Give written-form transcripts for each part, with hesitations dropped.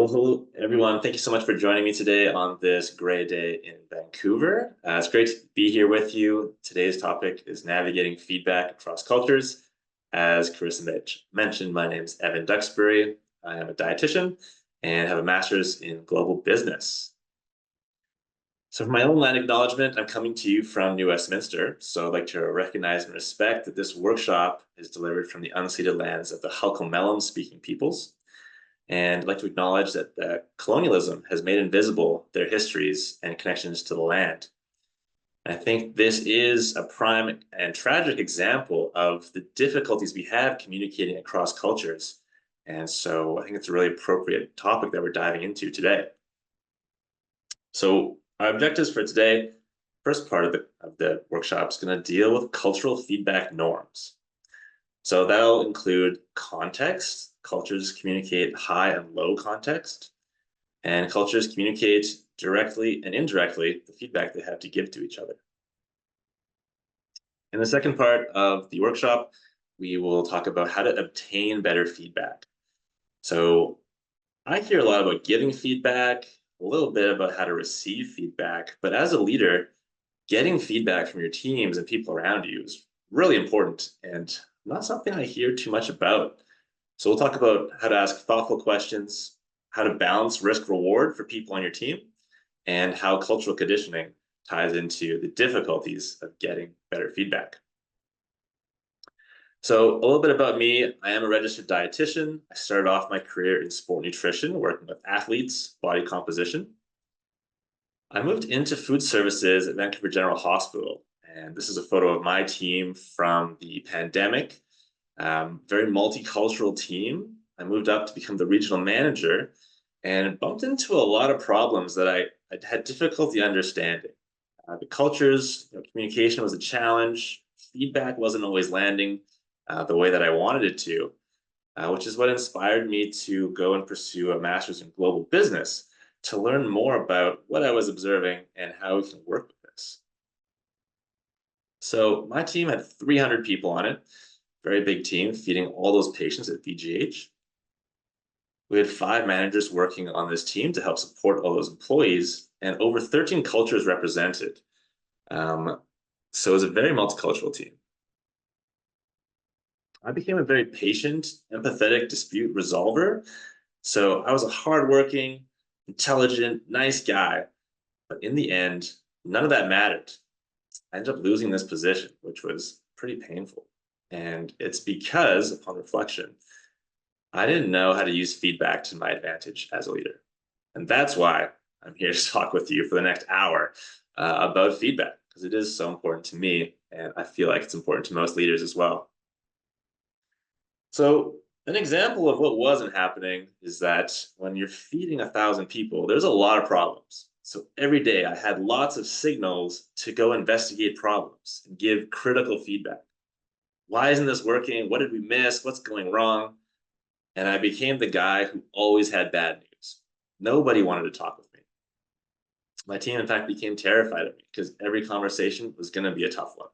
Well, hello, everyone. Thank you so much for joining me today on this gray day in Vancouver. It's great to be here with you. Today's topic is navigating feedback across cultures. As Carissa mentioned, my name is Evan Duxbury. I am a dietitian and have a master's in global business. So for my own land acknowledgement, I'm coming to you from New Westminster. So I'd like to recognize and respect that this workshop is delivered from the unceded lands of the Halkomelem speaking peoples. And I'd like to acknowledge that colonialism has made invisible their histories and connections to the land. And I think this is a prime and tragic example of the difficulties we have communicating across cultures. And so I think it's a really appropriate topic that we're diving into today. So our objectives for today, first part of the workshop is going to deal with cultural feedback norms. So that'll include context. Cultures communicate high and low context, and cultures communicate directly and indirectly the feedback they have to give to each other. In the second part of the workshop, we will talk about how to obtain better feedback. So I hear a lot about giving feedback, a little bit about how to receive feedback, but as a leader, getting feedback from your teams and people around you is really important and not something I hear too much about. So we'll talk about how to ask thoughtful questions, how to balance risk reward for people on your team, and how cultural conditioning ties into the difficulties of getting better feedback. So a little bit about me. I am a registered dietitian. I started off my career in sport nutrition, working with athletes, body composition. I moved into food services at Vancouver General Hospital, and this is a photo of my team from the pandemic. Very multicultural team. I moved up to become the regional manager and bumped into a lot of problems that I had difficulty understanding. The cultures, communication was a challenge. Feedback wasn't always landing the way that I wanted it to, which is what inspired me to go and pursue a master's in global business to learn more about what I was observing and how we can work with this. So my team had 300 people on it. Very big team feeding all those patients at VGH. We had 5 managers working on this team to help support all those employees and over 13 cultures represented. So it was a very multicultural team. I became a very patient, empathetic dispute resolver. So I was a hardworking, intelligent, nice guy. But in the end, none of that mattered. I ended up losing this position, which was pretty painful. And it's because, upon reflection, I didn't know how to use feedback to my advantage as a leader. And that's why I'm here to talk with you for the next hour about feedback, because it is so important to me, and I feel like it's important to most leaders as well. So an example of what wasn't happening is that when you're feeding 1,000 people, there's a lot of problems. So every day I had lots of signals to go investigate problems and give critical feedback. Why isn't this working? What did we miss? What's going wrong? And I became the guy who always had bad news. Nobody wanted to talk with me. My team, in fact, became terrified of me because every conversation was going to be a tough one.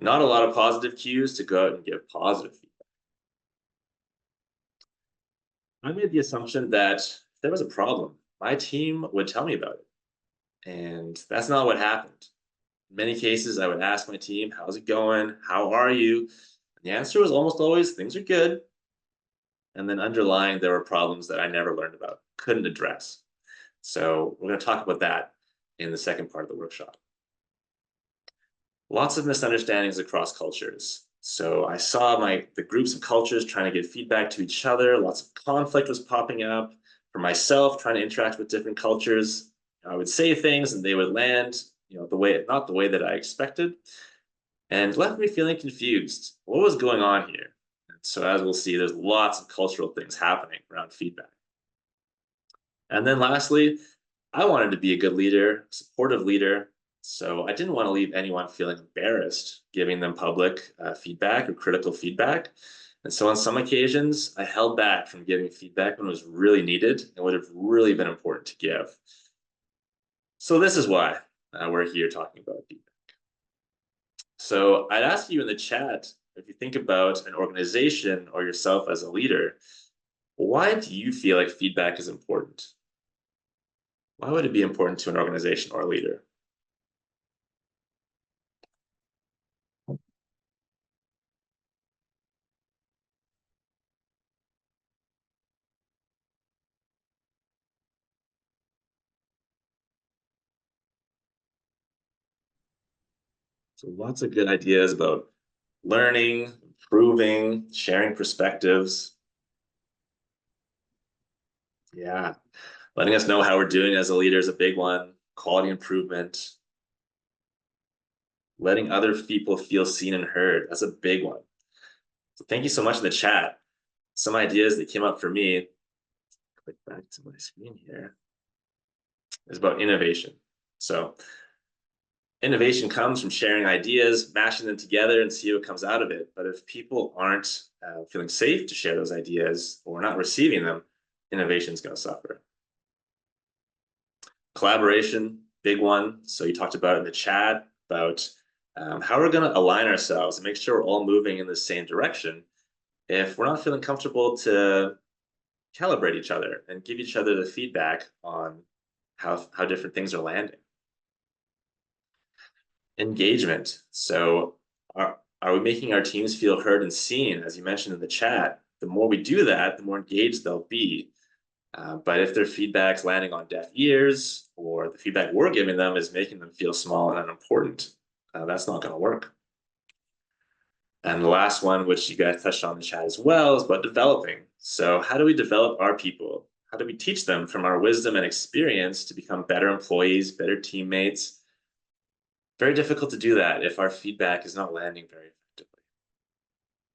Not a lot of positive cues to go out and give positive feedback. I made the assumption that if there was a problem, my team would tell me about it. And that's not what happened. In many cases, I would ask my team, how's it going? How are you? And the answer was almost always, things are good. And then underlying, there were problems that I never learned about, couldn't address. So we're going to talk about that in the second part of the workshop. Lots of misunderstandings across cultures. So I saw the groups of cultures trying to give feedback to each other. Lots of conflict was popping up. For myself, trying to interact with different cultures, I would say things and they would land, not the way that I expected, and left me feeling confused. What was going on here? And so as we'll see, there's lots of cultural things happening around feedback. And then lastly, I wanted to be a good leader, supportive leader. So I didn't want to leave anyone feeling embarrassed giving them public feedback or critical feedback. And so on some occasions, I held back from giving feedback when it was really needed and would have really been important to give. So this is why we're here talking about feedback. So I'd ask you in the chat, if you think about an organization or yourself as a leader, Why do you feel like feedback is important? Why would it be important to an organization or a leader? So lots of good ideas about learning, improving, sharing perspectives. Yeah. Letting us know how we're doing as a leader is a big one. Quality improvement, letting other people feel seen and heard. That's a big one. So thank you so much in the chat. Some ideas that came up for me, click back to my screen here, is about innovation. So innovation comes from sharing ideas, mashing them together and see what comes out of it. But if people aren't feeling safe to share those ideas or not receiving them, innovation is going to suffer. Collaboration, big one. So you talked about in the chat about how we're going to align ourselves and make sure we're all moving in the same direction. If we're not feeling comfortable to calibrate each other and give each other the feedback on how different things are landing. Engagement. So are we making our teams feel heard and seen? As you mentioned in the chat, the more we do that, the more engaged they'll be. But if their feedback's landing on deaf ears or the feedback we're giving them is making them feel small and unimportant, that's not going to work. And the last one, which you guys touched on in the chat as well, is about developing. So how do we develop our people? How do we teach them from our wisdom and experience to become better employees, better teammates? Very difficult to do that if our feedback is not landing very effectively.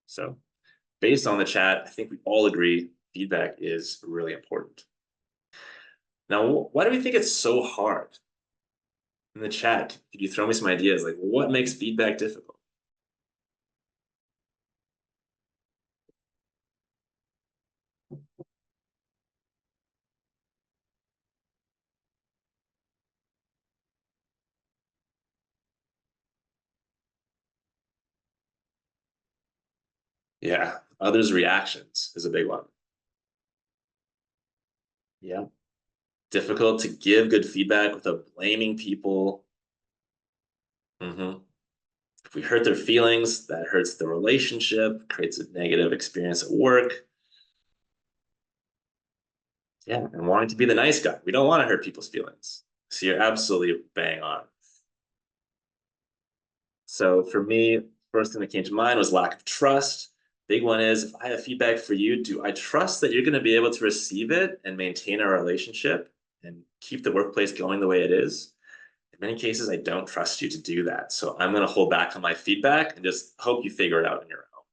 So based on the chat, I think we all agree feedback is really important. Now, why do we think it's so hard? In the chat, could you throw me some ideas? Like, what makes feedback difficult? Yeah, others' reactions is a big one. Yeah, difficult to give good feedback without blaming people. If we hurt their feelings, that hurts the relationship, creates a negative experience at work. Yeah, and wanting to be the nice guy. We don't want to hurt people's feelings. So you're absolutely bang on. So for me, first thing that came to mind was lack of trust. Big one is if I have feedback for you, do I trust that you're going to be able to receive it and maintain our relationship and keep the workplace going the way it is? In many cases, I don't trust you to do that. So I'm going to hold back on my feedback and just hope you figure it out on your own.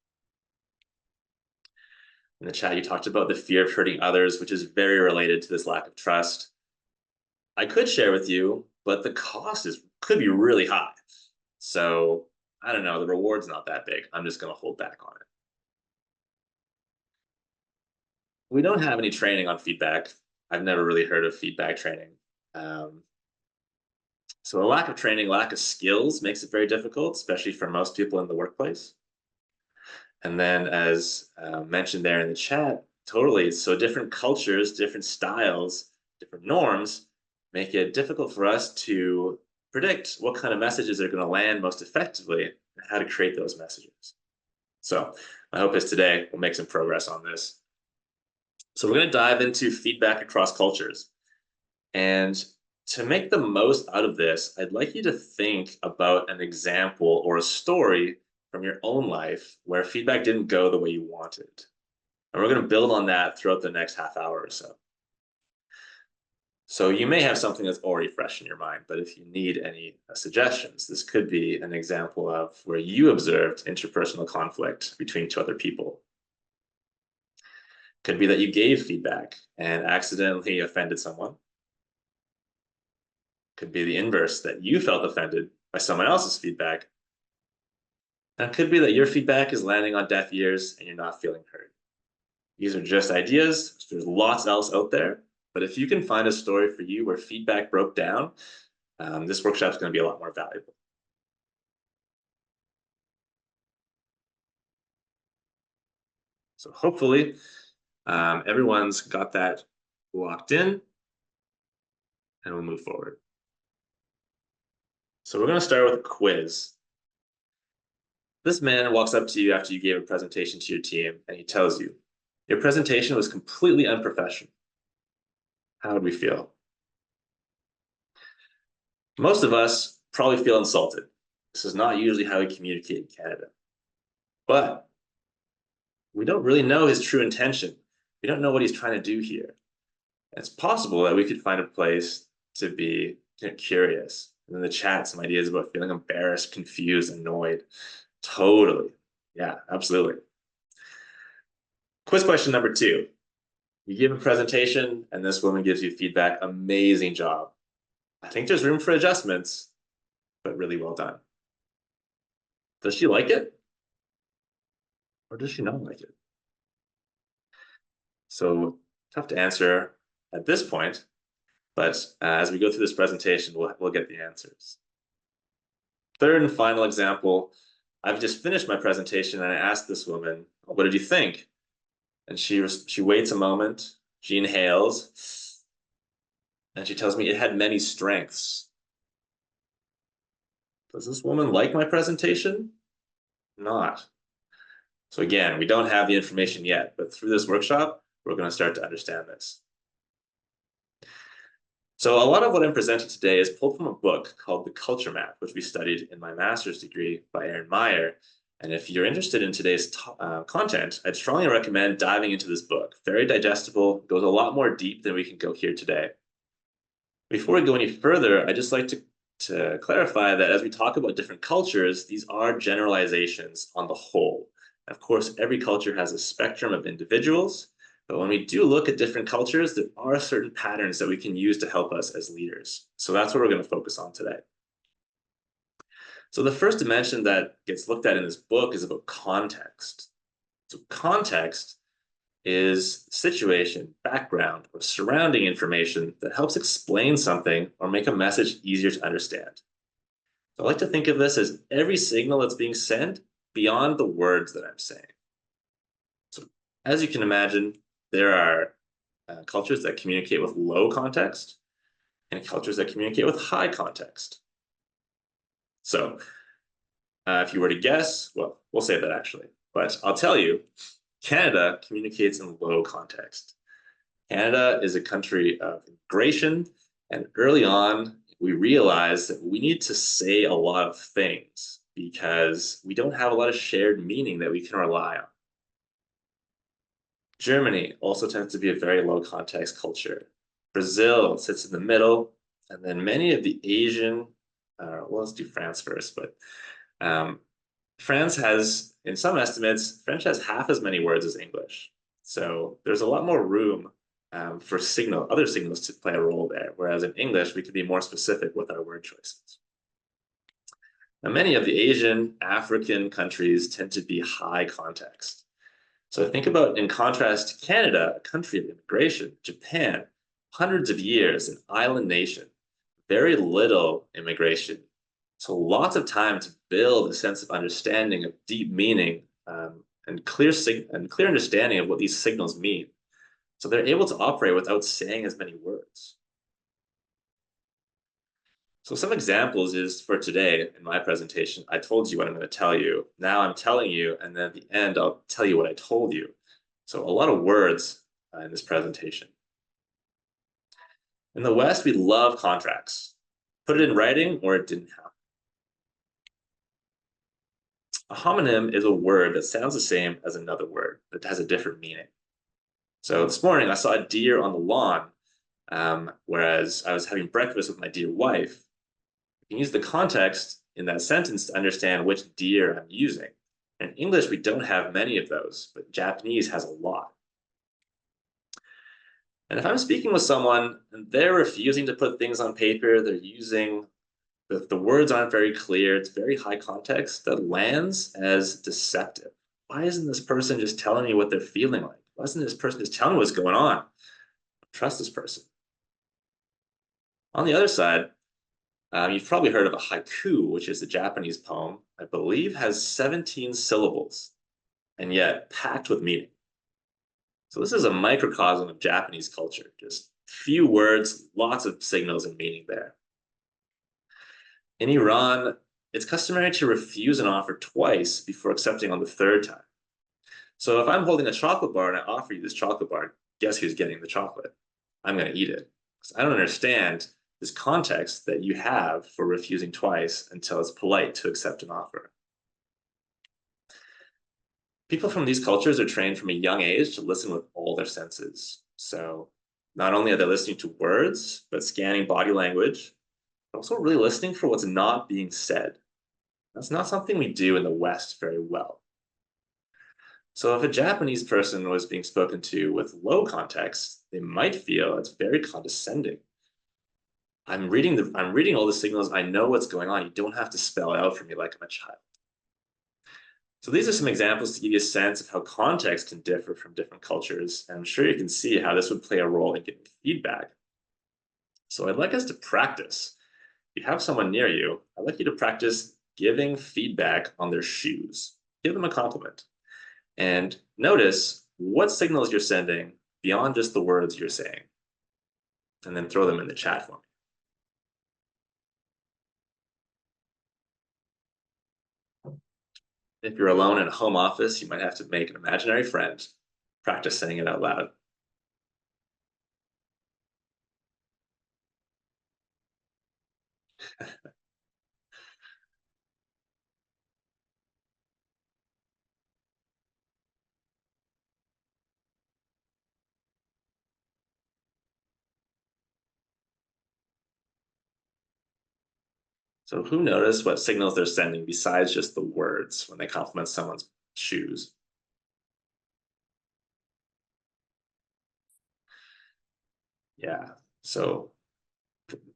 In the chat, you talked about the fear of hurting others, which is very related to this lack of trust. I could share with you, but the cost could be really high. So I don't know, the reward's not that big. I'm just going to hold back on it. We don't have any training on feedback. I've never really heard of feedback training. Um, so a lack of training, lack of skills makes it very difficult, especially for most people in the workplace. And then, as mentioned there in the chat, totally. So different cultures, different styles, different norms make it difficult for us to predict what kind of messages are going to land most effectively and how to create those messages. So my hope is today we'll make some progress on this. So we're going to dive into feedback across cultures. And to make the most out of this, I'd like you to think about an example or a story from your own life where feedback didn't go the way you wanted. And we're going to build on that throughout the next half hour or so. So you may have something that's already fresh in your mind, but if you need any suggestions, this could be an example of where you observed interpersonal conflict between two other people. Could be that you gave feedback and accidentally offended someone. Could be the inverse, that you felt offended by someone else's feedback. And it could be that your feedback is landing on deaf ears and you're not feeling heard. These are just ideas. There's lots else out there. But if you can find a story for you where feedback broke down, this workshop is going to be a lot more valuable. So hopefully Everyone's got that locked in, and we'll move forward. So we're going to start with a quiz. This man walks up to you after you gave a presentation to your team, and he tells you, your presentation was completely unprofessional. How would we feel? Most of us probably feel insulted. This is not usually how we communicate in Canada. But we don't really know his true intention. We don't know what he's trying to do here. It's possible that we could find a place to be curious. And in the chat, some ideas about feeling embarrassed, confused, annoyed. Totally. Yeah, absolutely. Quiz question number 2. You give a presentation and this woman gives you feedback. Amazing job. I think there's room for adjustments, but really well done. Does she like it? Or does she not like it? So tough to answer at this point, but as we go through this presentation, we'll get the answers. Third and final example, I've just finished my presentation and I asked this woman, what did you think? And she waits a moment, she inhales, and she tells me it had many strengths. Does this woman like my presentation? Not. So again, we don't have the information yet, but through this workshop, we're going to start to understand this. So a lot of what I'm presenting today is pulled from a book called The Culture Map, which we studied in my master's degree by Aaron Meyer. And if you're interested in today's content, I'd strongly recommend diving into this book. Very digestible, goes a lot more deep than we can go here today. Before we go any further, I'd just like to clarify that as we talk about different cultures, these are generalizations on the whole. Of course, every culture has a spectrum of individuals, but when we do look at different cultures, there are certain patterns that we can use to help us as leaders. So that's what we're going to focus on today. So the first dimension that gets looked at in this book is about context. So context is situation, background, or surrounding information that helps explain something or make a message easier to understand. So I like to think of this as every signal that's being sent beyond the words that I'm saying. So as you can imagine, there are cultures that communicate with low context and cultures that communicate with high context. So if you were to guess, well, we'll say that actually, but I'll tell you, Canada communicates in low context. Canada is a country of immigration, and early on, we realized that we need to say a lot of things because we don't have a lot of shared meaning that we can rely on. Germany also tends to be a very low context culture. Brazil sits in the middle, and then many of the Asian, well, let's do France first, but France has, in some estimates, French has half as many words as English. So there's a lot more room for other signals to play a role there, whereas in English, we can be more specific with our word choices. Now, many of the Asian, African countries tend to be high context. So think about, in contrast to Canada, a country of immigration, Japan, hundreds of years, an island nation, very little immigration. So lots of time to build a sense of understanding of deep meaning and clear understanding of what these signals mean. So they're able to operate without saying as many words. So some examples is for today in my presentation, I told you what I'm going to tell you. Now I'm telling you, and then at the end, I'll tell you what I told you. So a lot of words in this presentation. In the West, we love contracts. Put it in writing or it didn't happen. A homonym is a word that sounds the same as another word that has a different meaning. So this morning I saw a deer on the lawn, whereas I was having breakfast with my dear wife. You can use the context in that sentence to understand which deer I'm using. In English, we don't have many of those, but Japanese has a lot. And if I'm speaking with someone and they're refusing to put things on paper, they're using the words aren't very clear, it's very high context, that lands as deceptive. Why isn't this person just telling me what they're feeling like? Why isn't this person just telling me what's going on? Trust this person. On the other side, you've probably heard of a haiku, which is a Japanese poem, I believe has 17 syllables, and yet packed with meaning. So this is a microcosm of Japanese culture. Just few words, lots of signals and meaning there. In Iran, it's customary to refuse an offer twice before accepting on the third time. So if I'm holding a chocolate bar and I offer you this chocolate bar, guess who's getting the chocolate? I'm going to eat it. Because I don't understand this context that you have for refusing twice until it's polite to accept an offer. People from these cultures are trained from a young age to listen with all their senses. So not only are they listening to words, but scanning body language, but also really listening for what's not being said. That's not something we do in the West very well. So if a Japanese person was being spoken to with low context, they might feel it's very condescending. I'm reading all the signals. I know what's going on. You don't have to spell it out for me like I'm a child. So these are some examples to give you a sense of how context can differ from different cultures. And I'm sure you can see how this would play a role in giving feedback. So I'd like us to practice. If you have someone near you, I'd like you to practice giving feedback on their shoes. Give them a compliment. And notice what signals you're sending beyond just the words you're saying. And then throw them in the chat for me. If you're alone in a home office, you might have to make an imaginary friend. Practice saying it out loud. So who noticed what signals they're sending besides just the words when they compliment someone's shoes? Yeah. So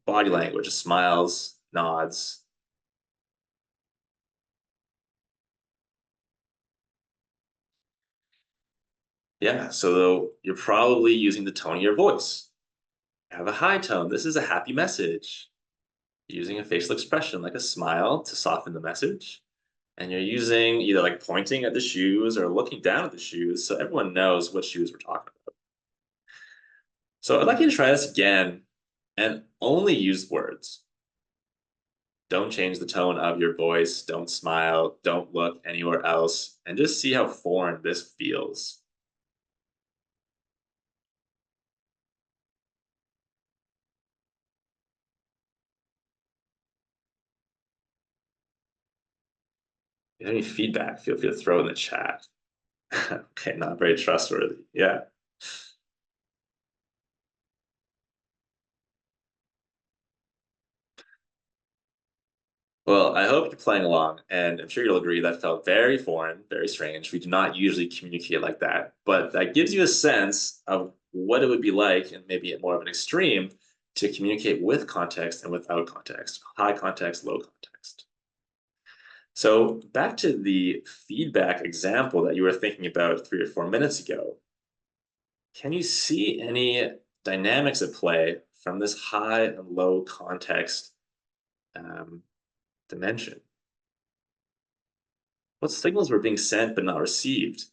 body language, smiles, nods. Yeah. So you're probably using the tone of your voice. Have a high tone. This is a happy message. Using a facial expression like a smile to soften the message. And you're using either like pointing at the shoes or looking down at the shoes so everyone knows what shoes we're talking about. So I'd like you to try this again and only use words. Don't change the tone of your voice. Don't smile. Don't look anywhere else. And just see how foreign this feels. If you have any feedback, feel free to throw in the chat. Okay, not very trustworthy. Yeah. Well, I hope you're playing along, and I'm sure you'll agree that felt very foreign, very strange. We do not usually communicate like that, but that gives you a sense of what it would be like, and maybe at more of an extreme, to communicate with context and without context, high context, low context. So back to the feedback example that you were thinking about 3 or 4 minutes ago, can you see any dynamics at play from this high and low context um, dimension? What signals were being sent but not received?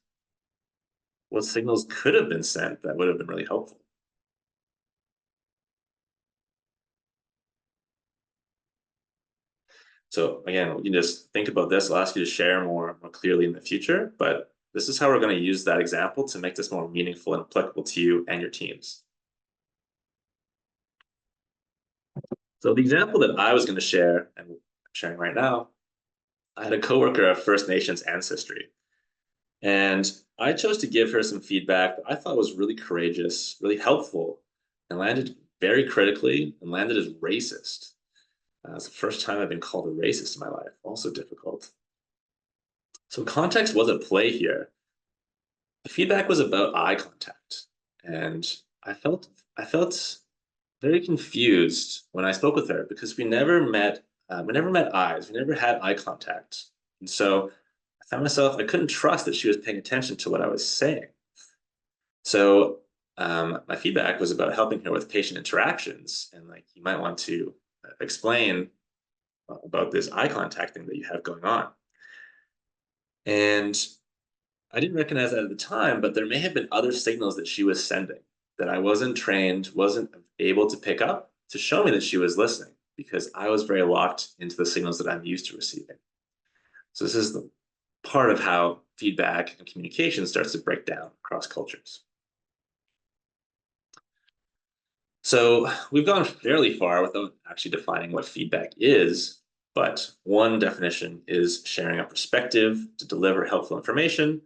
What signals could have been sent that would have been really helpful? So again, you can just think about this. I'll ask you to share more clearly in the future, but this is how we're going to use that example to make this more meaningful and applicable to you and your teams. So the example that I was going to share, and I'm sharing right now, I had a coworker of First Nations ancestry, and I chose to give her some feedback that I thought was really courageous, really helpful, and landed very critically and landed as racist. It's the first time I've been called a racist in my life, also difficult. So context was at play here. The feedback was about eye contact, and I felt I felt very confused when I spoke with her because we never met eyes, we never had eye contact, and so I found myself I couldn't trust that she was paying attention to what I was saying. So my feedback was about helping her with patient interactions, and like you might want to explain about this eye contact thing that you have going on. And I didn't recognize that at the time, but there may have been other signals that she was sending that I wasn't trained, wasn't able to pick up to show me that she was listening because I was very locked into the signals that I'm used to receiving. So this is the part of how feedback and communication starts to break down across cultures. So we've gone fairly far without actually defining what feedback is, but one definition is sharing a perspective to deliver helpful information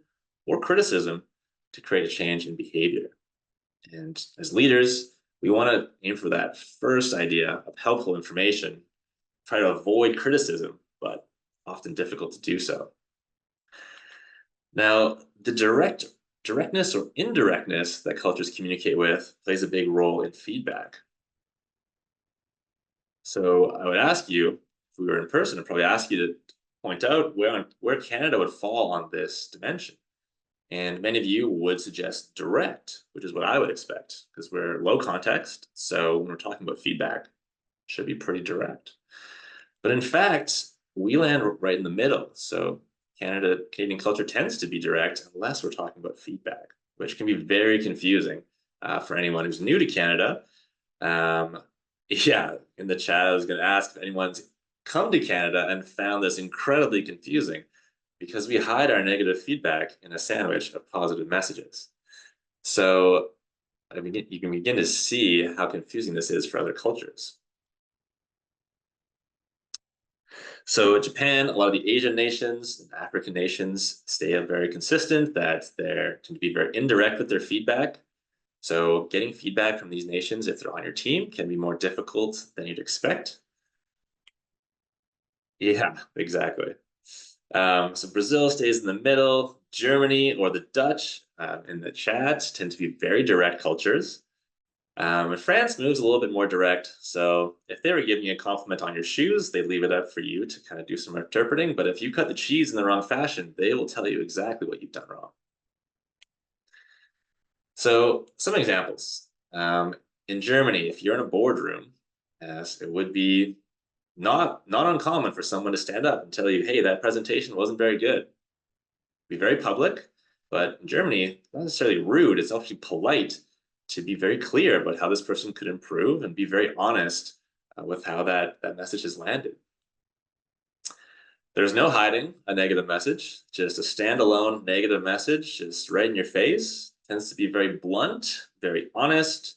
or criticism to create a change in behavior. And as leaders, we want to aim for that first idea of helpful information, try to avoid criticism, but often difficult to do so. Now, the directness or indirectness that cultures communicate with plays a big role in feedback. So I would ask you, if we were in person, I'd probably ask you to point out where Canada would fall on this dimension. And many of you would suggest direct, which is what I would expect, because we're low context. So when we're talking about feedback, it should be pretty direct. But in fact, we land right in the middle. So Canadian culture tends to be direct unless we're talking about feedback, which can be very confusing for anyone who's new to Canada. Um, yeah, in the chat, I was going to ask if anyone's come to Canada and found this incredibly confusing because we hide our negative feedback in a sandwich of positive messages. So I mean, you can begin to see how confusing this is for other cultures. So Japan, a lot of the Asian nations and African nations stay up very consistent that they're tend to be very indirect with their feedback. So getting feedback from these nations, if they're on your team, can be more difficult than you'd expect. Yeah, exactly. So Brazil stays in the middle. Germany or the Dutch in the chat tend to be very direct cultures. And France moves a little bit more direct. So if they were giving you a compliment on your shoes, they leave it up for you to kind of do some interpreting. But if you cut the cheese in the wrong fashion, they will tell you exactly what you've done wrong. So some examples. In Germany, if you're in a boardroom, as it would be not uncommon for someone to stand up and tell you, hey, that presentation wasn't very good. Be very public, but in Germany, not necessarily rude, it's actually polite to be very clear about how this person could improve and be very honest with how that message has landed. There's no hiding a negative message, just a standalone negative message, just right in your face. Tends to be very blunt, very honest,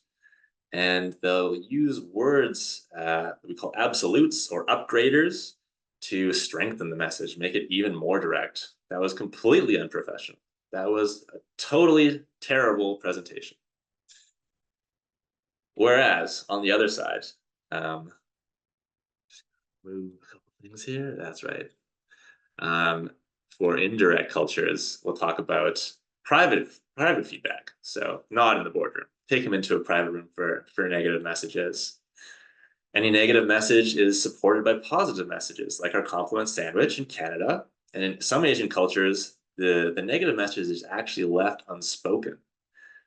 and they'll use words that we call absolutes or upgraders to strengthen the message, make it even more direct. That was completely unprofessional. That was a totally terrible presentation. Whereas on the other side, um, move a couple things here. That's right. Um, for indirect cultures, we'll talk about private feedback. So not in the boardroom. Take them into a private room for negative messages. Any negative message is supported by positive messages, like our compliment sandwich in Canada. And in some Asian cultures, the negative message is actually left unspoken.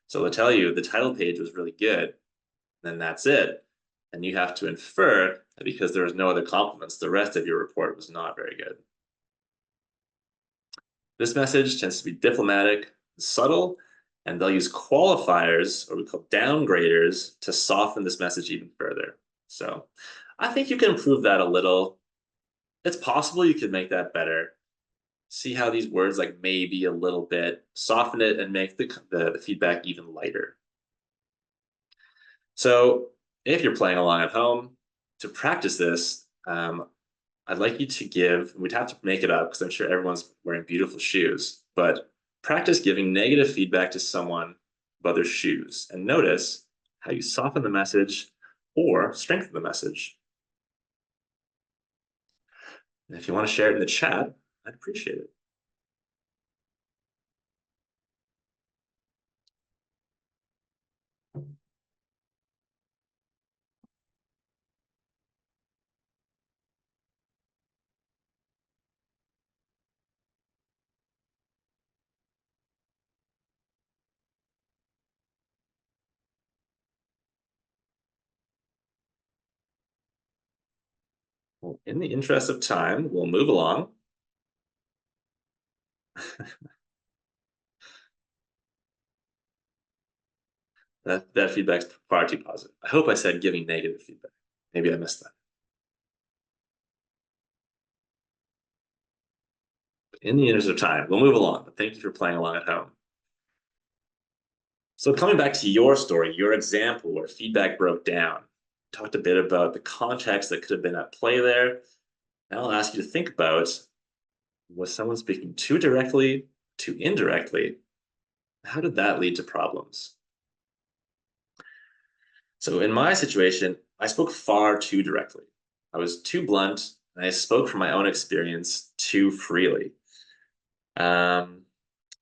So they'll tell you the title page was really good, then that's it. And you have to infer that because there was no other compliments, the rest of your report was not very good. This message tends to be diplomatic, subtle, and they'll use qualifiers, or we call downgraders, to soften this message even further. So I think you can improve that a little. It's possible you could make that better. See how these words like maybe a little bit, soften it and make the feedback even lighter. So if you're playing along at home, to practice this, I'd like you to give, we'd have to make it up because I'm sure everyone's wearing beautiful shoes, but practice giving negative feedback to someone about their shoes and notice how you soften the message or strengthen the message. And if you want to share it in the chat, I'd appreciate it. Well, in the interest of time, we'll move along. That feedback's far too positive. I hope I said giving negative feedback. Maybe I missed that. In the interest of time, we'll move along, but thank you for playing along at home. So coming back to your story, your example where feedback broke down, talked a bit about the context that could have been at play there. Now I'll ask you to think about, was someone speaking too directly, too indirectly? How did that lead to problems? So in my situation, I spoke far too directly. I was too blunt, and I spoke from my own experience too freely. Um,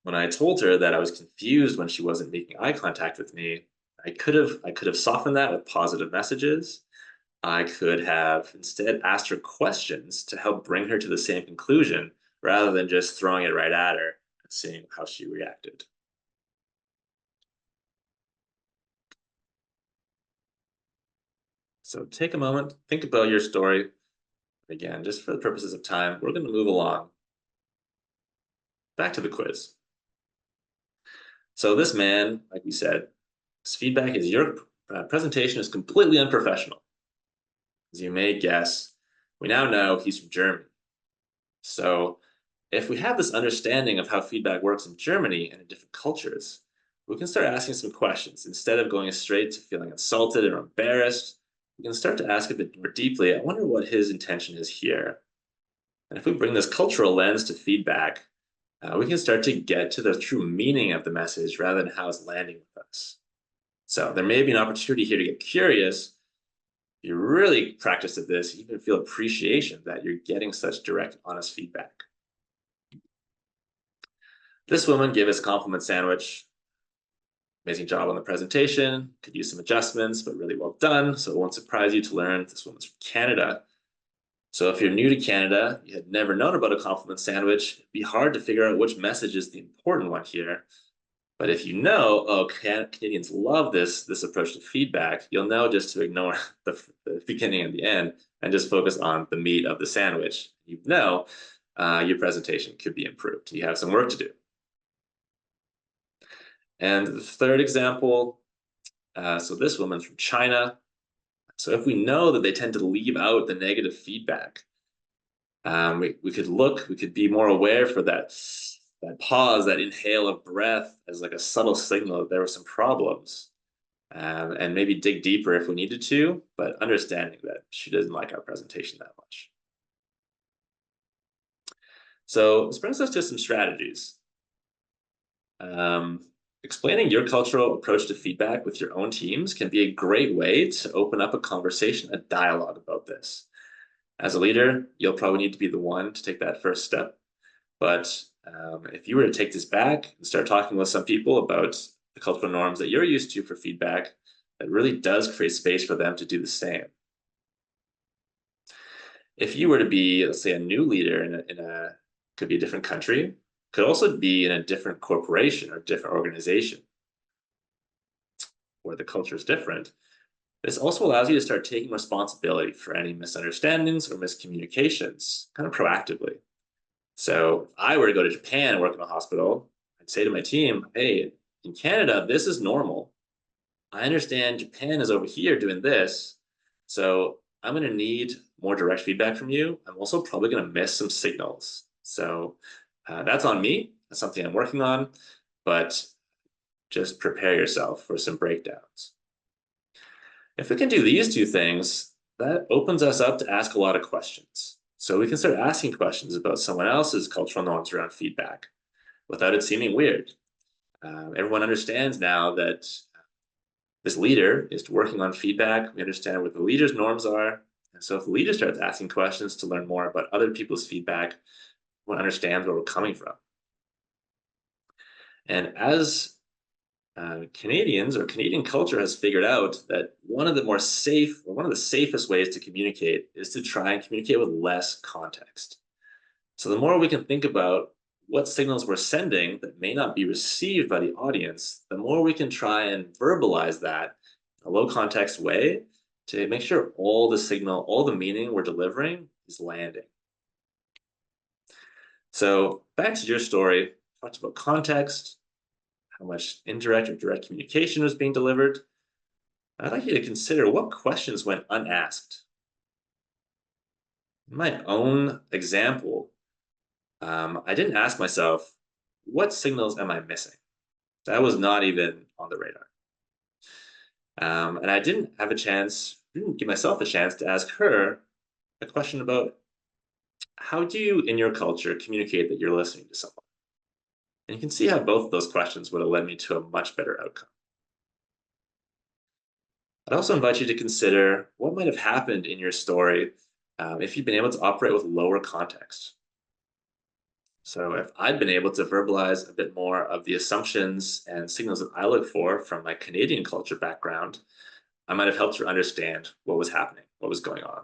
when I told her that I was confused when she wasn't making eye contact with me, I could have softened that with positive messages. I could have instead asked her questions to help bring her to the same conclusion rather than just throwing it right at her and seeing how she reacted. So take a moment, think about your story. Again, just for the purposes of time, we're going to move along. Back to the quiz. So this man, like we said, his feedback is your presentation is completely unprofessional. As you may guess, we now know he's from Germany. So if we have this understanding of how feedback works in Germany and in different cultures, we can start asking some questions. Instead of going straight to feeling insulted or embarrassed, we can start to ask a bit more deeply, I wonder what his intention is here. And if we bring this cultural lens to feedback, we can start to get to the true meaning of the message rather than how it's landing with us. So there may be an opportunity here to get curious. If you really practice at this, you can feel appreciation that you're getting such direct, honest feedback. This woman gave us a compliment sandwich. Amazing job on the presentation. Could use some adjustments, but really well done. So it won't surprise you to learn this woman's from Canada. So if you're new to Canada, you had never known about a compliment sandwich, it'd be hard to figure out which message is the important one here. But if you know, oh, Canadians love this approach to feedback, you'll know just to ignore the beginning and the end and just focus on the meat of the sandwich. You know your presentation could be improved. You have some work to do. And the third example, so this woman's from China. So if we know that they tend to leave out the negative feedback, we could be more aware for that pause, that inhale of breath as like a subtle signal that there were some problems, and maybe dig deeper if we needed to, but understanding that she doesn't like our presentation that much. So this brings us to some strategies. Explaining your cultural approach to feedback with your own teams can be a great way to open up a conversation, a dialogue about this. As a leader, you'll probably need to be the one to take that first step. But if you were to take this back and start talking with some people about the cultural norms that you're used to for feedback, that really does create space for them to do the same. If you were to be, let's say, a new leader could be a different country, could also be in a different corporation or different organization where the culture is different. This also allows you to start taking responsibility for any misunderstandings or miscommunications kind of proactively. So if I were to go to Japan and work in a hospital, I'd say to my team, hey, in Canada, this is normal. I understand Japan is over here doing this. So I'm going to need more direct feedback from you. I'm also probably going to miss some signals. So that's on me. That's something I'm working on. But just prepare yourself for some breakdowns. If we can do these two things, that opens us up to ask a lot of questions. So we can start asking questions about someone else's cultural norms around feedback without it seeming weird. Everyone understands now that this leader is working on feedback. We understand what the leader's norms are. And so if the leader starts asking questions to learn more about other people's feedback, we'll understand where we're coming from. And as Canadians or Canadian culture has figured out that one of the safest ways to communicate is to try and communicate with less context. So the more we can think about what signals we're sending that may not be received by the audience, the more we can try and verbalize that in a low context way to make sure all the signal, all the meaning we're delivering is landing. So back to your story, talked about context, how much indirect or direct communication was being delivered. I'd like you to consider what questions went unasked. In my own example, I didn't ask myself, what signals am I missing? That was not even on the radar. And I didn't give myself a chance to ask her a question about how do you, in your culture, communicate that you're listening to someone? And you can see how both of those questions would have led me to a much better outcome. I'd also invite you to consider what might have happened in your story if you'd been able to operate with lower context. So, if I'd been able to verbalize a bit more of the assumptions and signals that I look for from my Canadian culture background, I might have helped her understand what was happening, what was going on.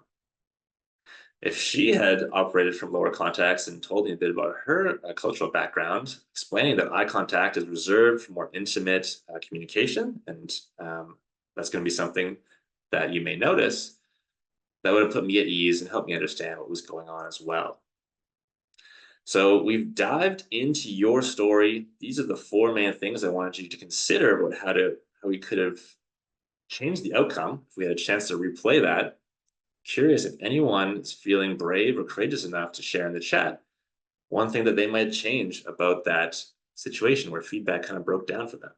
If she had operated from lower context and told me a bit about her cultural background, explaining that eye contact is reserved for more intimate communication, and that's going to be something that you may notice, that would have put me at ease and helped me understand what was going on as well. So we've dived into your story. These are the four main things I wanted you to consider about how we could have changed the outcome if we had a chance to replay that. Curious if anyone is feeling brave or courageous enough to share in the chat one thing that they might change about that situation where feedback kind of broke down for them.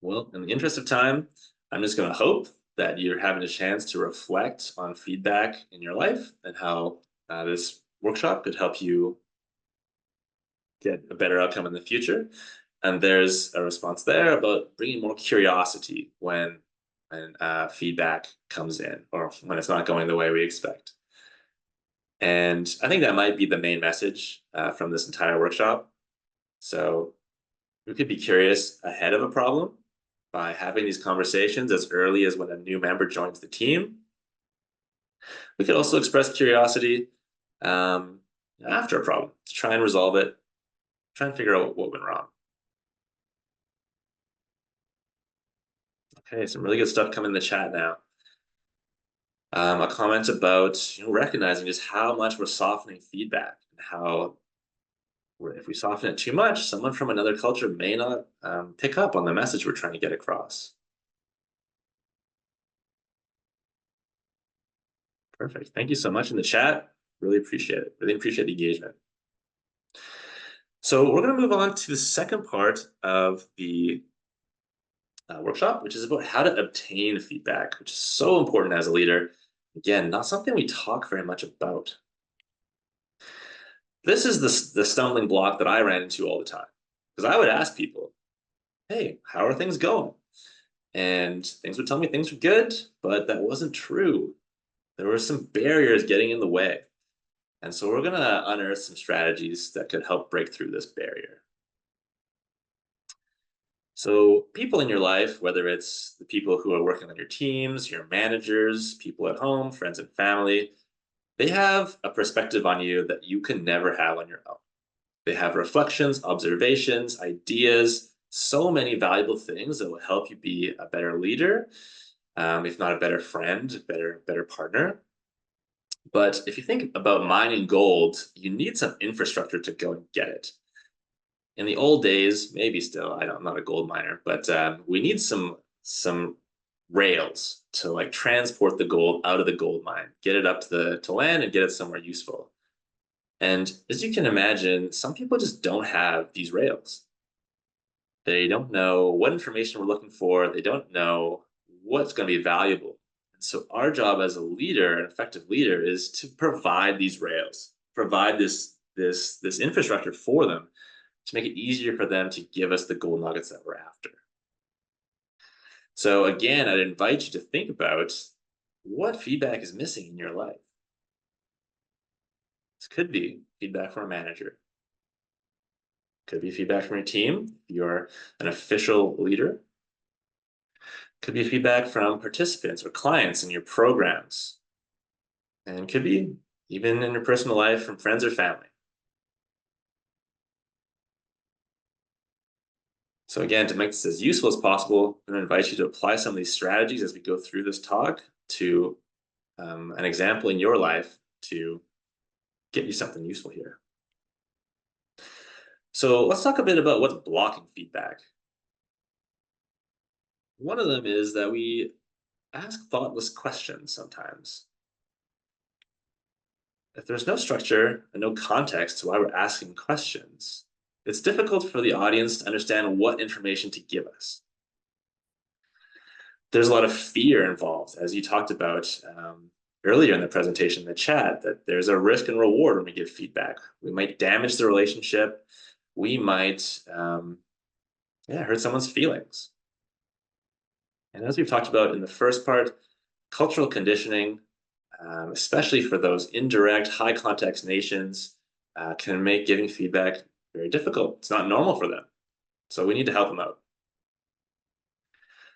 Well, in the interest of time, I'm just going to hope that you're having a chance to reflect on feedback in your life and how this workshop could help you get a better outcome in the future. And there's a response there about bringing more curiosity when feedback comes in or when it's not going the way we expect. And I think that might be the main message from this entire workshop. So we could be curious ahead of a problem by having these conversations as early as when a new member joins the team. We could also express curiosity um, after a problem to try and resolve it, try and figure out what went wrong. Okay, some really good stuff coming in the chat now. A comment about recognizing just how much we're softening feedback and how if we soften it too much, someone from another culture may not pick up on the message we're trying to get across. Perfect. Thank you so much in the chat. Really appreciate it. Really appreciate the engagement. So we're going to move on to the second part of the workshop, which is about how to obtain feedback, which is so important as a leader. Again, not something we talk very much about. This is the stumbling block that I ran into all the time because I would ask people, hey, how are things going? And things would tell me things were good, but that wasn't true. There were some barriers getting in the way. And so we're going to unearth some strategies that could help break through this barrier. So people in your life, whether it's the people who are working on your teams, your managers, people at home, friends and family, they have a perspective on you that you can never have on your own. They have reflections, observations, ideas, so many valuable things that will help you be a better leader, if not a better friend, better partner. But if you think about mining gold, you need some infrastructure to go and get it. In the old days, maybe still, I'm not a gold miner, but we need some rails to like transport the gold out of the gold mine, get it up to land and get it somewhere useful. And as you can imagine, some people just don't have these rails. They don't know what information we're looking for. They don't know what's going to be valuable. And so our job as a leader, an effective leader, is to provide these rails, provide this infrastructure for them to make it easier for them to give us the gold nuggets that we're after. So again, I'd invite you to think about what feedback is missing in your life. This could be feedback from a manager. Could be feedback from your team. If you're an official leader. Could be feedback from participants or clients in your programs, and could be even in your personal life from friends or family. So again, to make this as useful as possible, I'm going to invite you to apply some of these strategies as we go through this talk to an example in your life to get you something useful here. So let's talk a bit about what's blocking feedback. One of them is that we ask thoughtless questions sometimes. If there's no structure and no context to why we're asking questions, it's difficult for the audience to understand what information to give us. There's a lot of fear involved, as you talked about earlier in the presentation in the chat, that there's a risk and reward when we give feedback. We might damage the relationship. We might hurt someone's feelings. And as we've talked about in the first part, cultural conditioning, especially for those indirect, high context nations, can make giving feedback very difficult. It's not normal for them. So we need to help them out.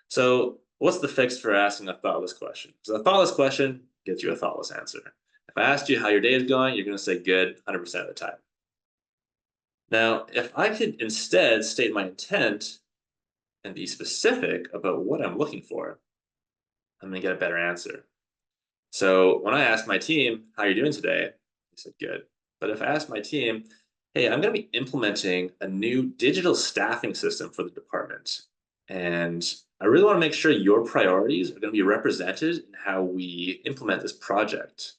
So, what's the fix for asking a thoughtless question? So, a thoughtless question gets you a thoughtless answer. If I asked you how your day is going, you're going to say good 100% of the time. Now, if I could instead state my intent and be specific about what I'm looking for, I'm going to get a better answer. So when I asked my team, how are you doing today? They said, good. But if I asked my team, hey, I'm going to be implementing a new digital staffing system for the department. And I really want to make sure your priorities are going to be represented in how we implement this project.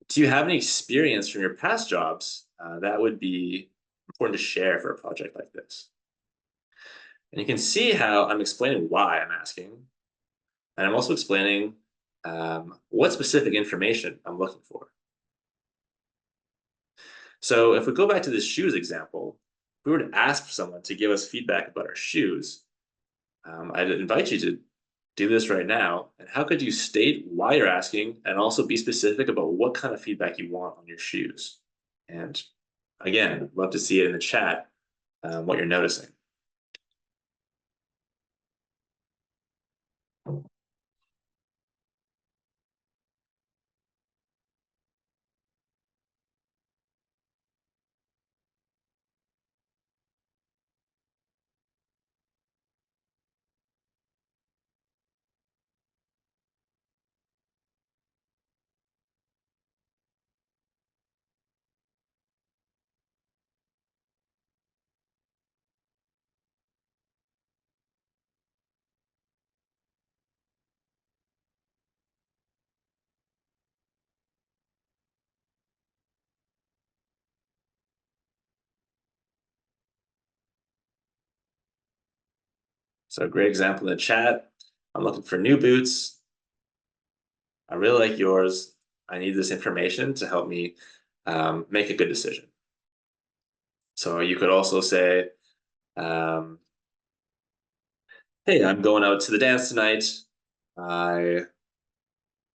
Do you have any experience from your past jobs that would be important to share for a project like this? And you can see how I'm explaining why I'm asking. And I'm also explaining what specific information I'm looking for. So if we go back to this shoes example, if we were to ask someone to give us feedback about our shoes, I'd invite you to do this right now. And how could you state why you're asking and also be specific about what kind of feedback you want on your shoes? And again, I'd love to see it in the chat, what you're noticing. So a great example in the chat. I'm looking for new boots. I really like yours. I need this information to help me make a good decision. So you could also say, um, hey, I'm going out to the dance tonight. I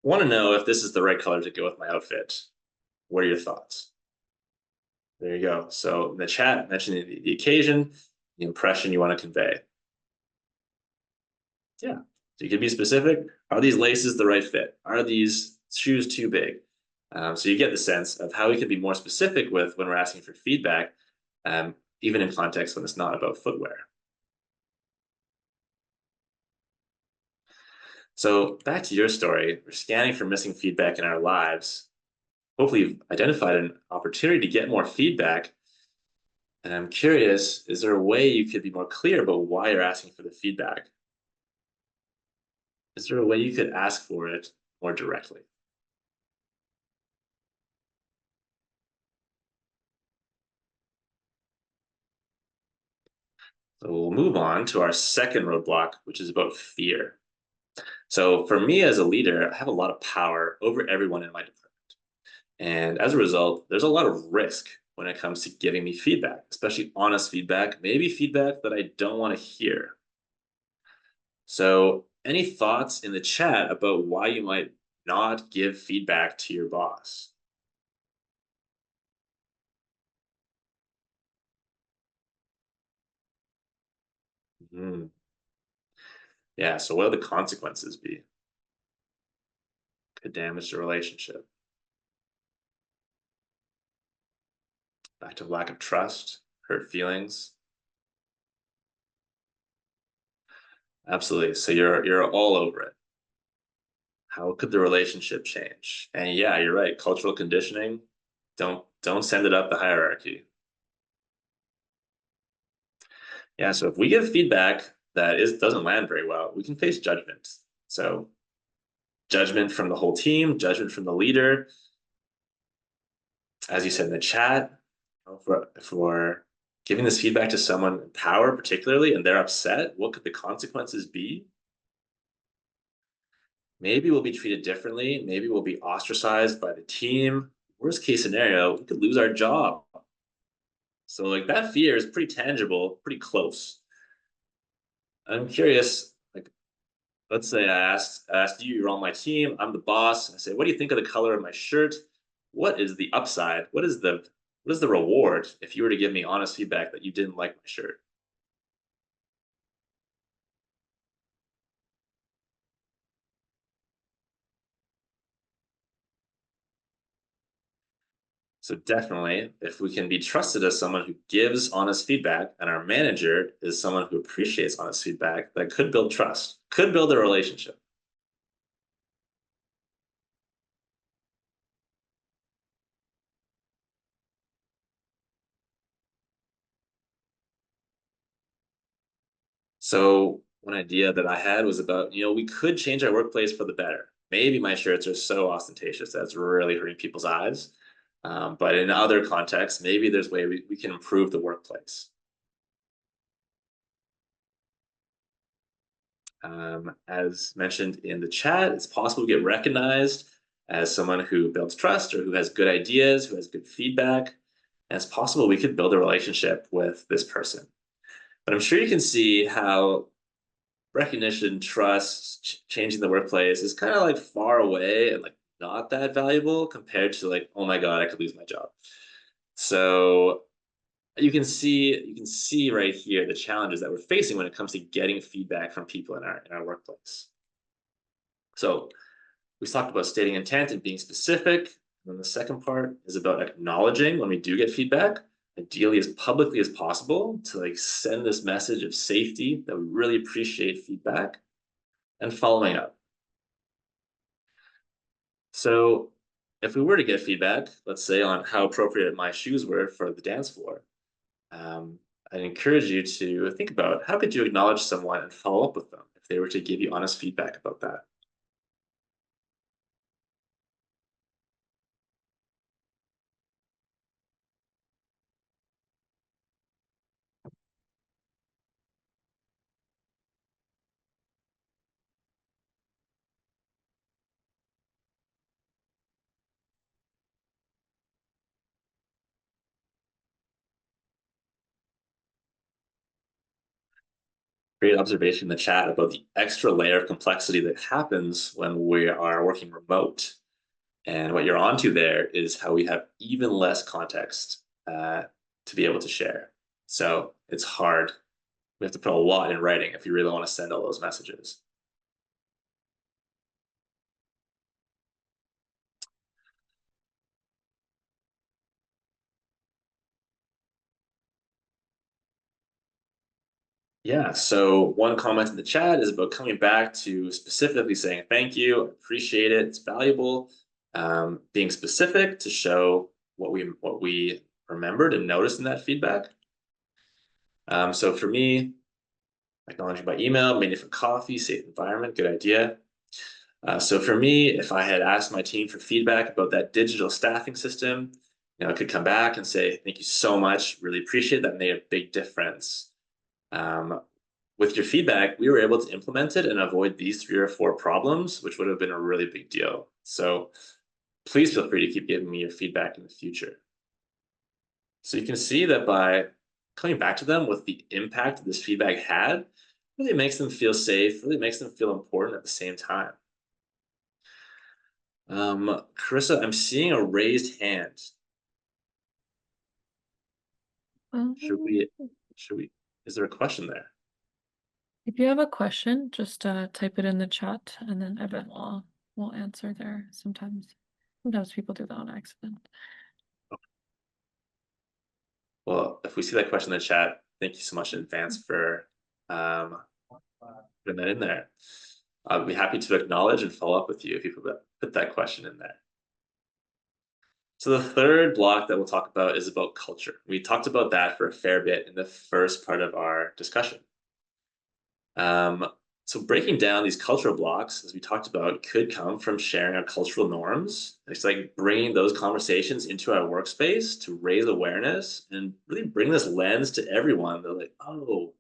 want to know if this is the right color to go with my outfit. What are your thoughts? There you go. So in the chat, mentioning the occasion, the impression you want to convey. Yeah. So you can be specific. Are these laces the right fit? Are these shoes too big? So you get the sense of how we can be more specific with when we're asking for feedback, even in context when it's not about footwear. So back to your story, we're scanning for missing feedback in our lives. Hopefully you've identified an opportunity to get more feedback. And I'm curious, is there a way you could be more clear about why you're asking for the feedback? Is there a way you could ask for it more directly? So we'll move on to our second roadblock, which is about fear. So for me as a leader, I have a lot of power over everyone in my department. And as a result, there's a lot of risk when it comes to giving me feedback, especially honest feedback, maybe feedback that I don't want to hear. So any thoughts in the chat about why you might not give feedback to your boss? Mm. Yeah, so what would the consequences be? Could damage the relationship. Back to lack of trust, hurt feelings. Absolutely. So you're all over it. How could the relationship change? And yeah, you're right. Cultural conditioning. Don't send it up the hierarchy. Yeah. So if we give feedback that is doesn't land very well, we can face judgment. So judgment from the whole team, judgment from the leader, as you said in the chat. For giving this feedback to someone in power, particularly, and they're upset, what could the consequences be? Maybe we'll be treated differently. Maybe we'll be ostracized by the team. Worst case scenario, we could lose our job. So like that fear is pretty tangible, pretty close. I'm curious, like let's say I asked you, you're on my team, I'm the boss. I say, what do you think of the color of my shirt? What is the upside? What is the reward if you were to give me honest feedback that you didn't like my shirt? So definitely, if we can be trusted as someone who gives honest feedback, and our manager is someone who appreciates honest feedback, that could build trust, could build a relationship. So one idea that I had was about, we could change our workplace for the better. Maybe my shirts are so ostentatious that's really hurting people's eyes. But in other contexts, maybe there's way we can improve the workplace. As mentioned in the chat, it's possible to get recognized as someone who builds trust or who has good ideas, who has good feedback. And it's possible we could build a relationship with this person. But I'm sure you can see how recognition, trust, changing the workplace is kind of like far away and like not that valuable compared to like, oh my God, I could lose my job. So you can see right here the challenges that we're facing when it comes to getting feedback from people in our workplace. So we talked about stating intent and being specific. And then the second part is about acknowledging when we do get feedback, ideally as publicly as possible, to like send this message of safety that we really appreciate feedback, and following up. So if we were to get feedback, let's say on how appropriate my shoes were for the dance floor, I'd encourage you to think about how could you acknowledge someone and follow up with them if they were to give you honest feedback about that. Great observation in the chat about the extra layer of complexity that happens when we are working remote. And what you're onto there is how we have even less context to be able to share. So it's hard. We have to put a lot in writing if you really want to send all those messages. Yeah, so one comment in the chat is about coming back to specifically saying thank you, appreciate it, it's valuable. Being specific to show what we remembered and noticed in that feedback. So for me, acknowledging by email, meeting for coffee, safe environment, good idea. So for me, if I had asked my team for feedback about that digital staffing system, I could come back and say, thank you so much, really appreciate that, made a big difference. Um, with your feedback, we were able to implement it and avoid these 3 or 4 problems, which would have been a really big deal. So please feel free to keep giving me your feedback in the future. So you can see that by coming back to them with the impact this feedback had, really makes them feel safe, really makes them feel important at the same time. Carissa, I'm seeing a raised hand. Should Mhm. we, should we, is there a question there? If you have a question, just type it in the chat and then Evan will answer there. Sometimes people do that on accident. Well, if we see that question in the chat, thank you so much in advance for um, putting that in there. I'll be happy to acknowledge and follow up with you if you put that question in there. So the third block that we'll talk about is about culture. We talked about that for a fair bit in the first part of our discussion. So breaking down these cultural blocks, as we talked about, could come from sharing our cultural norms. It's like bringing those conversations into our workspace to raise awareness and really bring this lens to everyone. They're like, oh,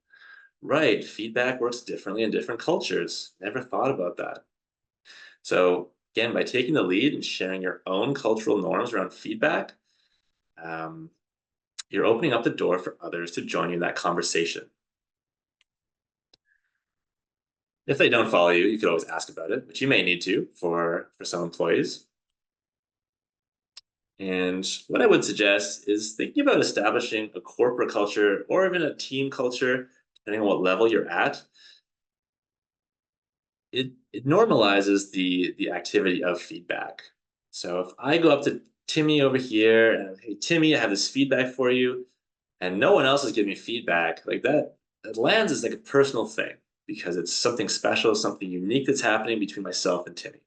right, feedback works differently in different cultures. Never thought about that. So again, by taking the lead and sharing your own cultural norms around feedback, um, you're opening up the door for others to join you in that conversation. If they don't follow you, you could always ask about it, but you may need to for some employees. And what I would suggest is thinking about establishing a corporate culture or even a team culture, depending on what level you're at. It normalizes the activity of feedback. So if I go up to Timmy over here and hey Timmy, I have this feedback for you, and no one else is giving me feedback, like that lands as like a personal thing because it's something special, something unique that's happening between myself and Timmy.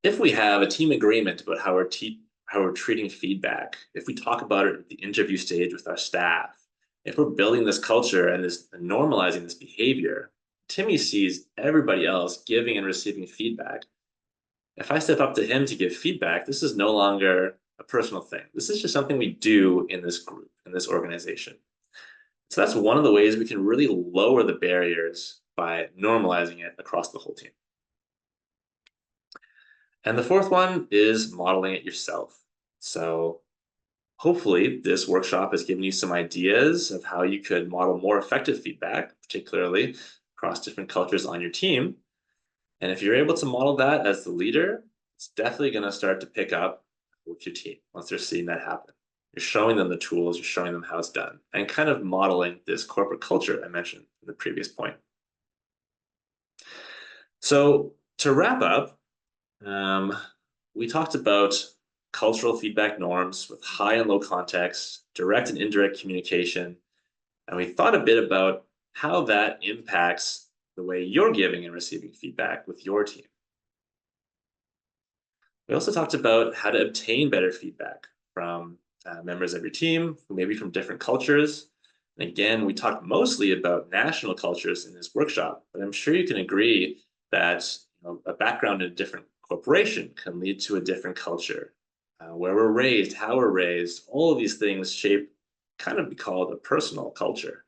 If we have a team agreement about how we're treating feedback, if we talk about it at the interview stage with our staff, if we're building this culture and this and normalizing this behavior, Timmy sees everybody else giving and receiving feedback. If I step up to him to give feedback, this is no longer a personal thing. This is just something we do in this group, in this organization. So that's one of the ways we can really lower the barriers by normalizing it across the whole team. And the fourth one is modeling it yourself. So hopefully this workshop has given you some ideas of how you could model more effective feedback, particularly across different cultures on your team. And if you're able to model that as the leader, it's definitely going to start to pick up with your team once they're seeing that happen. You're showing them the tools, you're showing them how it's done, and kind of modeling this corporate culture I mentioned in the previous point. So to wrap up, um, we talked about cultural feedback norms with high and low context, direct and indirect communication, and we thought a bit about how that impacts the way you're giving and receiving feedback with your team. We also talked about how to obtain better feedback from members of your team, maybe from different cultures. And again, we talked mostly about national cultures in this workshop, but I'm sure you can agree that a background in a different corporation can lead to a different culture. Where we're raised, how we're raised, all of these things shape kind of be called a personal culture.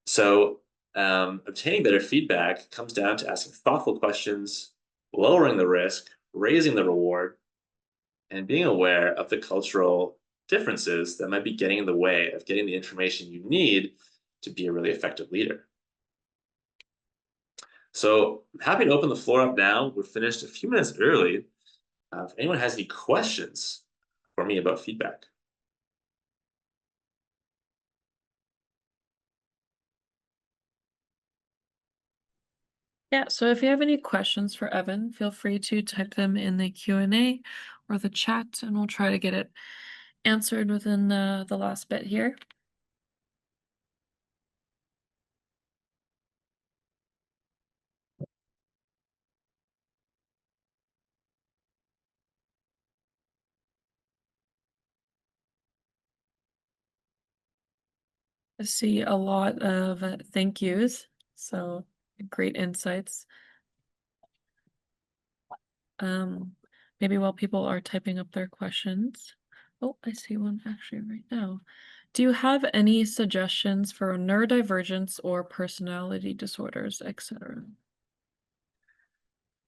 So obtaining better feedback comes down to asking thoughtful questions, lowering the risk, raising the reward, and being aware of the cultural differences that might be getting in the way of getting the information you need to be a really effective leader. So I'm happy to open the floor up now. We're finished a few minutes early. If anyone has any questions for me about feedback. Yeah, so if you have any questions for Evan, feel free to type them in the Q&A or the chat, and we'll try to get it answered within the last bit here. I see a lot of thank yous, so great insights. Maybe while people are typing up their questions. Oh, I see one actually right now. Do you have any suggestions for neurodivergence or personality disorders, etc.?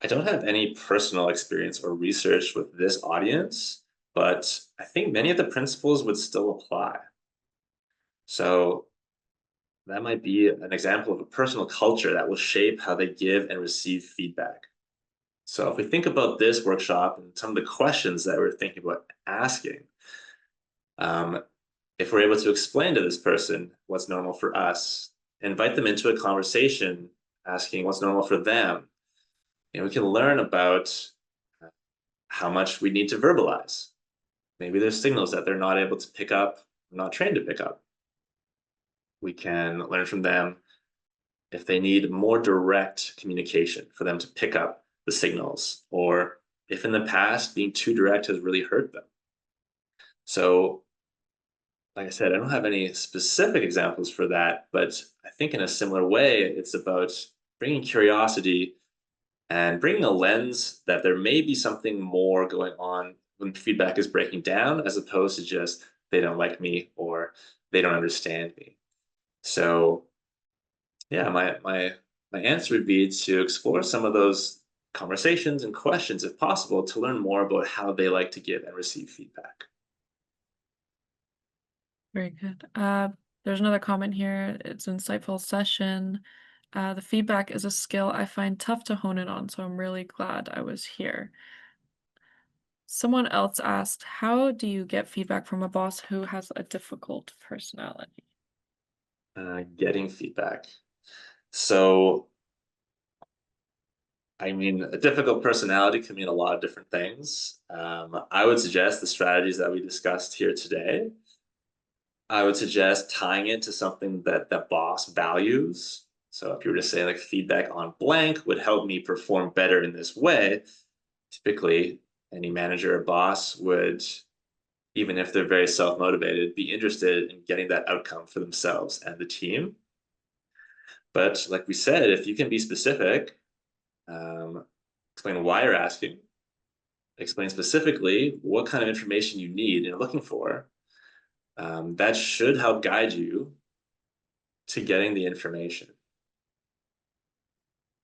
I don't have any personal experience or research with this audience, but I think many of the principles would still apply. So that might be an example of a personal culture that will shape how they give and receive feedback. So if we think about this workshop and some of the questions that we're thinking about asking, um, if we're able to explain to this person what's normal for us, invite them into a conversation, asking what's normal for them. We can learn about how much we need to verbalize. Maybe there's signals that they're not able to pick up, not trained to pick up. We can learn from them if they need more direct communication for them to pick up the signals, or if in the past being too direct has really hurt them. So, like I said, I don't have any specific examples for that, but I think in a similar way, it's about bringing curiosity and bringing a lens that there may be something more going on when feedback is breaking down, as opposed to just they don't like me or they don't understand me. So yeah, my answer would be to explore some of those conversations and questions if possible to learn more about how they like to give and receive feedback. Very good. There's another comment here. It's an insightful session. The feedback is a skill I find tough to hone in on, so I'm really glad I was here. Someone else asked, how do you get feedback from a boss who has a difficult personality? Getting feedback. So, I mean, a difficult personality can mean a lot of different things. I would suggest the strategies that we discussed here today. I would suggest tying it to something that the boss values. So if you were to say like feedback on blank would help me perform better in this way, typically any manager or boss would, even if they're very self-motivated, be interested in getting that outcome for themselves and the team. But like we said, if you can be specific, explain why you're asking, explain specifically what kind of information you need and you're looking for, that should help guide you to getting the information.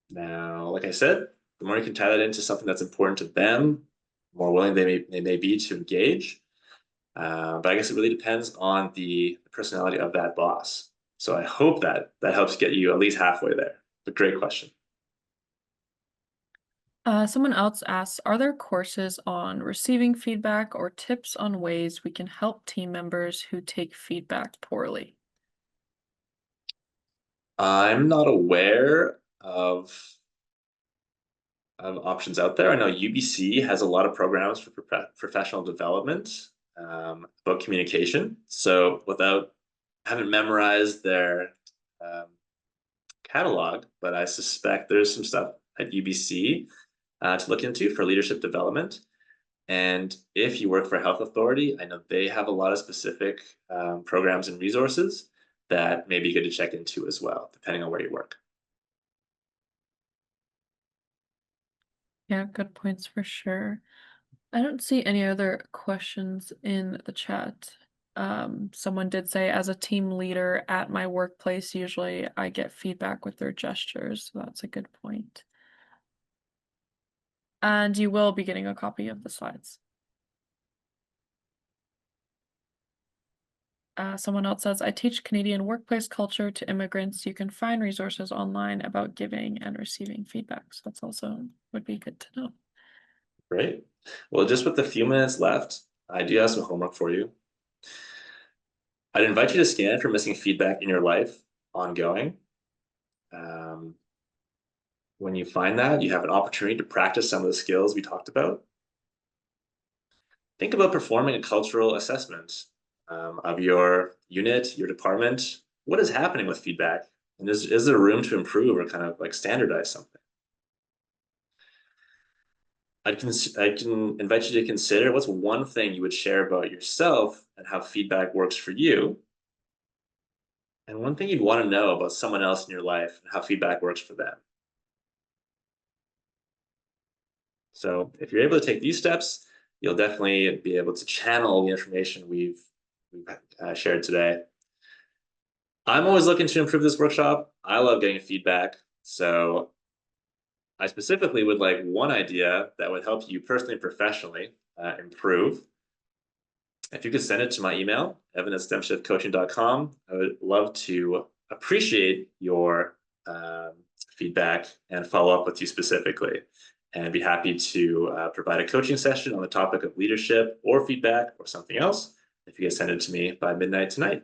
Now, like I said, the more you can tie that into something that's important to them, the more willing they may be to engage. But I guess it really depends on the personality of that boss. So I hope that that helps get you at least halfway there. But great question. Someone else asks, are there courses on receiving feedback or tips on ways we can help team members who take feedback poorly? I'm not aware of options out there. I know UBC has a lot of programs for professional development about communication. So without I haven't memorized their um, catalog, but I suspect there's some stuff at UBC to look into for leadership development. And if you work for a health authority, I know they have a lot of specific programs and resources that may be good to check into as well, depending on where you work. Yeah, good points for sure. I don't see any other questions in the chat. Someone did say, as a team leader at my workplace, usually I get feedback with their gestures. So that's a good point. And you will be getting a copy of the slides. Someone else says, I teach Canadian workplace culture to immigrants. You can find resources online about giving and receiving feedback. So that's also would be good to know. Great. Well, just with a few minutes left, I do have some homework for you. I'd invite you to scan for missing feedback in your life ongoing. Um, when you find that, you have an opportunity to practice some of the skills we talked about. Think about performing a cultural assessment of your unit, your department. What is happening with feedback? And is there room to improve or kind of like standardize something? I can invite you to consider what's one thing you would share about yourself and how feedback works for you, and one thing you'd want to know about someone else in your life and how feedback works for them. So if you're able to take these steps, you'll definitely be able to channel the information we've shared today. I'm always looking to improve this workshop. I love getting feedback. So I specifically would like one idea that would help you personally and professionally improve. If you could send it to my email, evan@stemshiftcoaching.com, I would love to appreciate your feedback and follow up with you specifically, and be happy to provide a coaching session on the topic of leadership or feedback or something else if you can send it to me by midnight tonight.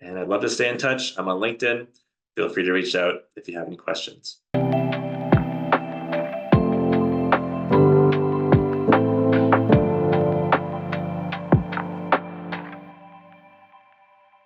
And I'd love to stay in touch. I'm on LinkedIn. Feel free to reach out if you have any questions.